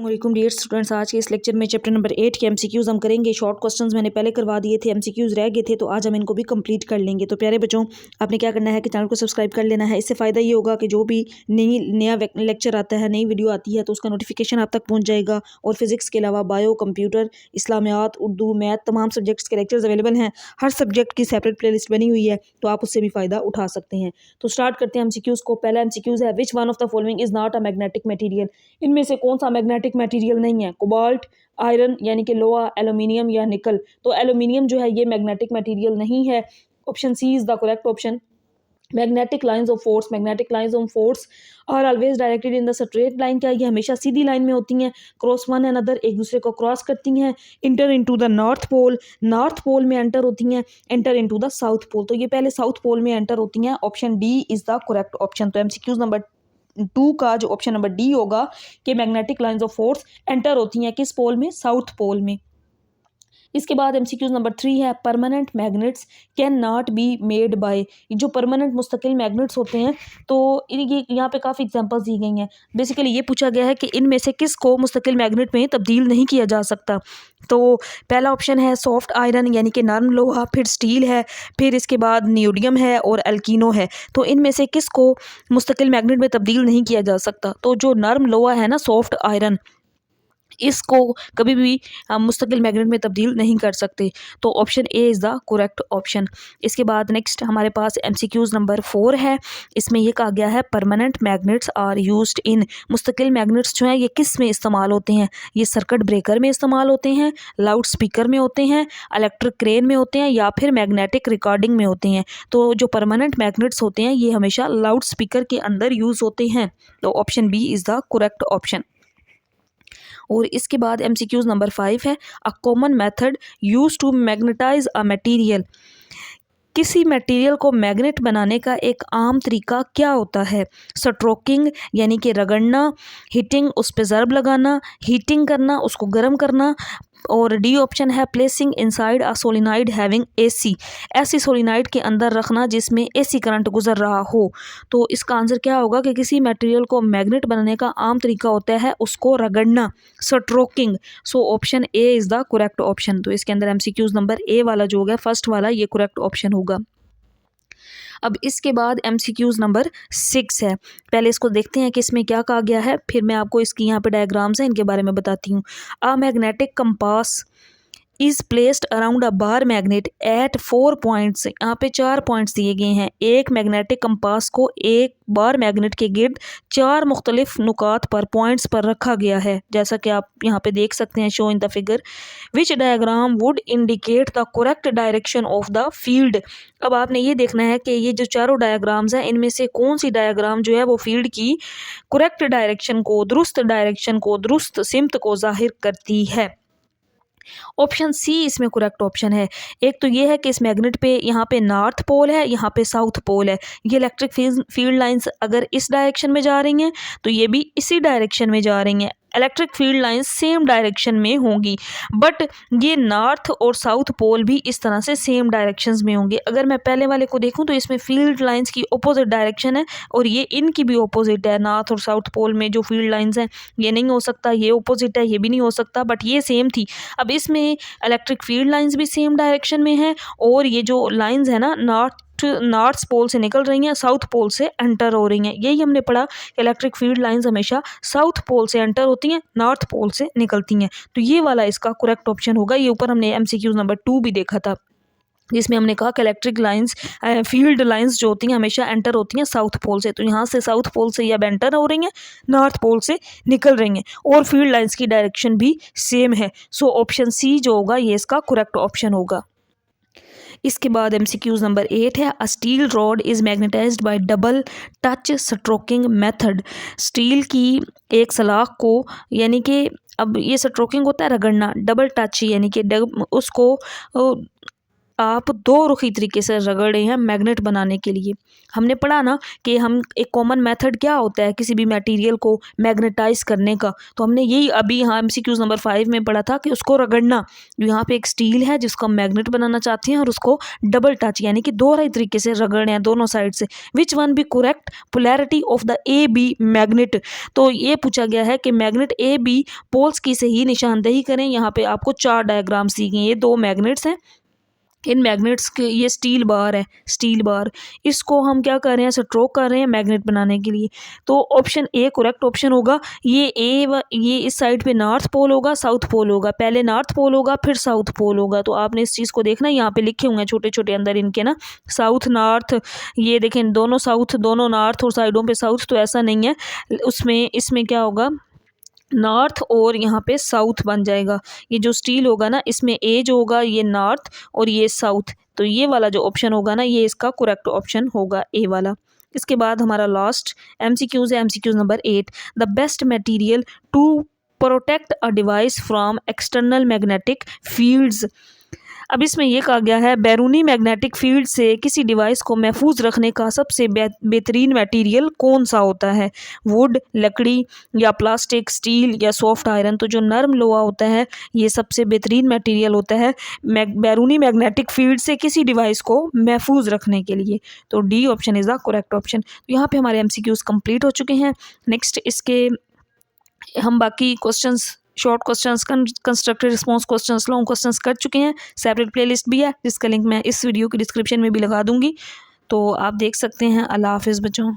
वालेकुम dear students, आज के इस लेक्चर में चैप्टर नंबर 8 के एमसीक्यूज हम करेंगे। शॉर्ट क्वेश्चंस मैंने पहले करवा दिए थे, एमसीक्यूज रह गए थे, तो आज हम इनको भी कंप्लीट कर लेंगे। तो प्यारे बच्चों, आपने क्या करना है कि चैनल को सब्सक्राइब कर लेना है। इससे फ़ायदा ये होगा कि जो भी नया लेक्चर आता है, नई वीडियो आती है, तो उसका नोटिफिकेशन आप तक पहुँच जाएगा। और फिजिक्स के अलावा बायो, कंप्यूटर, इस्लामियात, उर्दू, मैथ, तमाम सब्जेक्ट्स के लेक्चर्स अवेलेबल हैं। हर सब्जेक्ट की सेपरेट प्ले लिस्ट बनी हुई है, तो आप उससे भी फ़ायदा उठा सकते हैं। तो स्टार्ट करते हैं एमसीक्यूज़ को। पहला एमसीक्यूज़ है, which one of the following is not a magnetic material. इनमें से कौन सा मैग्नेटिक मटेरियल नहीं है? कोबाल्ट, आयरन यानी कि लोहा, एल्यूमिनियम या निकल। तो एल्यूमिनियम जो है ये मैग्नेटिक मटेरियल नहीं है। Option C is the correct option. Magnetic lines of force are always directed in the straight line. क्या ये हमेशा सीधी लाइन में होती हैं? क्रॉस वन एंड अदर, एक दूसरे को क्रॉस करती हैं। Enter into the north pole में एंटर होती हैं। Enter into the south pole, तो ये पहले साउथ पोल में एंटर होती हैं। Option D is the correct option. तो एमसीक्यूज नंबर 2 का जो ऑप्शन नंबर डी होगा कि magnetic lines of force enter होती हैं किस पोल में? साउथ पोल में। इसके बाद एमसीक्यूज नंबर 3 है, permanent magnets can not be made by. जो परमानेंट मुस्तकिल मैग्नेट्स होते हैं, तो ये यहाँ पे काफ़ी एग्जांपल्स दी गई हैं। बेसिकली ये पूछा गया है कि इनमें से किस को मुस्तकिल मैग्नेट में तब्दील नहीं किया जा सकता। तो पहला ऑप्शन है सॉफ्ट आयरन यानी कि नरम लोहा, फिर स्टील है, फिर इसके बाद नियोडियम है और एल्किनो है। तो इनमें से किस को मुस्तकिल मैग्नेट में तब्दील नहीं किया जा सकता? तो जो नरम लोहा है ना, सॉफ्ट आयरन, इसको कभी भी हम मुस्तकिल मैग्नेट में तब्दील नहीं कर सकते। तो option A is the correct option. इसके बाद नेक्स्ट हमारे पास एमसीक्यूज़ नंबर 4 है। इसमें ये कहा गया है, permanent magnets are used in. मुस्तकिल मैग्नेट्स जो हैं ये किस में इस्तेमाल होते हैं? ये सर्किट ब्रेकर में इस्तेमाल होते हैं, लाउड स्पीकर में होते हैं, इलेक्ट्रिक क्रेन में होते हैं, या फिर मैग्नेटिक रिकॉर्डिंग में होते हैं। तो जो परमानेंट मैग्नेट्स होते हैं ये हमेशा लाउड स्पीकर के अंदर यूज़ होते हैं। तो option B is the correct option. और इसके बाद एमसीक्यूज नंबर 5 है, a common method use to magnetize a material. किसी मटेरियल को मैग्नेट बनाने का एक आम तरीका क्या होता है? स्ट्रोकिंग यानी कि रगड़ना, हीटिंग उस पर ज़रब लगाना, हीटिंग करना उसको गर्म करना, और डी ऑप्शन है placing inside a solenoid having AC. ऐसी सोलिनॉइड के अंदर रखना जिसमें एसी करंट गुजर रहा हो। तो इसका आंसर क्या होगा कि किसी मटेरियल को मैग्नेट बनाने का आम तरीका होता है उसको रगड़ना, stroking. So option A is the correct option. तो इसके अंदर एमसीक्यूज नंबर ए वाला जो होगा फर्स्ट वाला, ये करेक्ट ऑप्शन होगा। अब इसके बाद एमसीक्यूज नंबर 6 है। पहले इसको देखते हैं कि इसमें क्या कहा गया है, फिर मैं आपको इसकी यहाँ पे डायग्राम्स हैं इनके बारे में बताती हूँ। A magnetic compass is placed around a bar magnet at 4 points. यहाँ पे 4 पॉइंट्स दिए गए हैं। एक मैग्नेटिक कंपास को एक बार मैग्नेट के गिर्द 4 मुख्तलिफ नुकात पर, पॉइंट्स पर रखा गया है, जैसा कि आप यहाँ पे देख सकते हैं, show in the figure. Which diagram would indicate the correct direction of the field. अब आपने ये देखना है कि ये जो चारों डायग्राम्स हैं इनमें से कौन सी डायग्राम जो है वो फील्ड की करेक्ट डायरेक्शन को, दुरुस्त सिमत को जाहिर करती है। ऑप्शन सी इसमें करेक्ट ऑप्शन है। एक तो ये है कि इस मैग्नेट पे यहाँ पे नॉर्थ पोल है, यहाँ पे साउथ पोल है। ये इलेक्ट्रिक फील्ड लाइंस अगर इस डायरेक्शन में जा रही हैं तो ये भी इसी डायरेक्शन में जा रही हैं। Electric field lines same direction में होंगी, बट ये नॉर्थ और साउथ पोल भी इस तरह से सेम डायरेक्शंस में होंगे। अगर मैं पहले वाले को देखूं तो इसमें फील्ड लाइंस की अपोजिट डायरेक्शन है और ये इनकी भी अपोजिट है। नॉर्थ और साउथ पोल में जो फील्ड लाइंस हैं ये नहीं हो सकता, ये अपोजिट है, ये भी नहीं हो सकता, बट ये सेम थी। अब इसमें इलेक्ट्रिक फील्ड लाइंस भी सेम डायरेक्शन में है और ये जो लाइंस है ना, नॉर्थ पोल से निकल रही हैं, साउथ पोल से एंटर हो रही हैं। यही हमने पढ़ा कि इलेक्ट्रिक फील्ड लाइंस हमेशा साउथ पोल से एंटर होती हैं, नॉर्थ पोल से निकलती हैं। तो ये वाला इसका करेक्ट ऑप्शन होगा। ये ऊपर हमने एमसीक्यूज नंबर 2 भी देखा था, जिसमें हमने कहा कि इलेक्ट्रिक लाइंस, फील्ड लाइंस जो होती हैं हमेशा एंटर होती हैं साउथ पोल से। तो यहाँ से साउथ पोल से ये अब एंटर हो रही हैं, नॉर्थ पोल से निकल रही हैं, और फील्ड लाइंस की डायरेक्शन भी सेम है। सो ऑप्शन सी जो होगा ये इसका करेक्ट ऑप्शन होगा। इसके बाद एमसीक्यूज नंबर 8 है, a steel rod is magnetised by double touch stroking method. Steel की एक सलाख को, यानी कि अब ये स्ट्रोकिंग होता है रगड़ना, डबल टच यानी कि उसको आप दो रुखी तरीके से रगड़े हैं मैग्नेट बनाने के लिए। हमने पढ़ा ना कि हम एक कॉमन मेथड क्या होता है किसी भी मटेरियल को मैग्नेटाइज करने का, तो हमने यही अभी यहाँ एमसीक्यूज नंबर 5 में पढ़ा था कि उसको रगड़ना। यहाँ पे एक स्टील है जिसको हम मैग्नेट बनाना चाहते हैं और उसको डबल टच यानी कि दोहराई तरीके से रगड़े हैं दोनों साइड से। Which one be correct polarity of the A B magnet. तो ये पूछा गया है कि मैग्नेट ए बी पोल्स की सही निशानदेही करें। यहाँ पे आपको 4 डायग्राम्स दी गई हैं। ये 2 मैग्नेट्स हैं, इन मैग्नेट्स के ये स्टील बार है, स्टील बार, इसको हम क्या कर रहे हैं स्ट्रोक कर रहे हैं मैग्नेट बनाने के लिए। तो ऑप्शन ए करेक्ट ऑप्शन होगा। ये इस साइड पे नॉर्थ पोल होगा, साउथ पोल होगा, पहले नॉर्थ पोल होगा फिर साउथ पोल होगा। तो आपने इस चीज़ को देखना, यहाँ पे लिखे हुए हैं छोटे छोटे अंदर इनके ना साउथ नॉर्थ, ये देखें दोनों साउथ दोनों नॉर्थ और साइडों पे साउथ, तो ऐसा नहीं है उसमें, इसमें क्या होगा नॉर्थ और यहाँ पे साउथ बन जाएगा। ये जो स्टील होगा ना इसमें ए जो होगा ये नॉर्थ और ये साउथ, तो ये वाला जो ऑप्शन होगा ना ये इसका करेक्ट ऑप्शन होगा ए वाला। इसके बाद हमारा लास्ट एमसीक्यूज है, MCQs number 8। The best material to protect a device from external magnetic fields. अब इसमें यह कहा गया है बैरूनी मैग्नेटिक फील्ड से किसी डिवाइस को महफूज रखने का सबसे बेहतरीन मटेरियल कौन सा होता है, वुड लकड़ी या प्लास्टिक स्टील या सॉफ्ट आयरन। तो जो नरम लोहा होता है ये सबसे बेहतरीन मटेरियल होता है बैरूनी मैग्नेटिक फील्ड से किसी डिवाइस को महफूज रखने के लिए। तो D option is the correct option. तो यहाँ पे हमारे एमसीक्यूज कंप्लीट हो चुके हैं। नेक्स्ट इसके हम बाकी questions short questions constructive response questions long questions कर चुके हैं। सेपरेट प्लेलिस्ट भी है जिसका लिंक मैं इस वीडियो की डिस्क्रिप्शन में भी लगा दूंगी, तो आप देख सकते हैं। अल्लाह हाफिज़ बच्चों।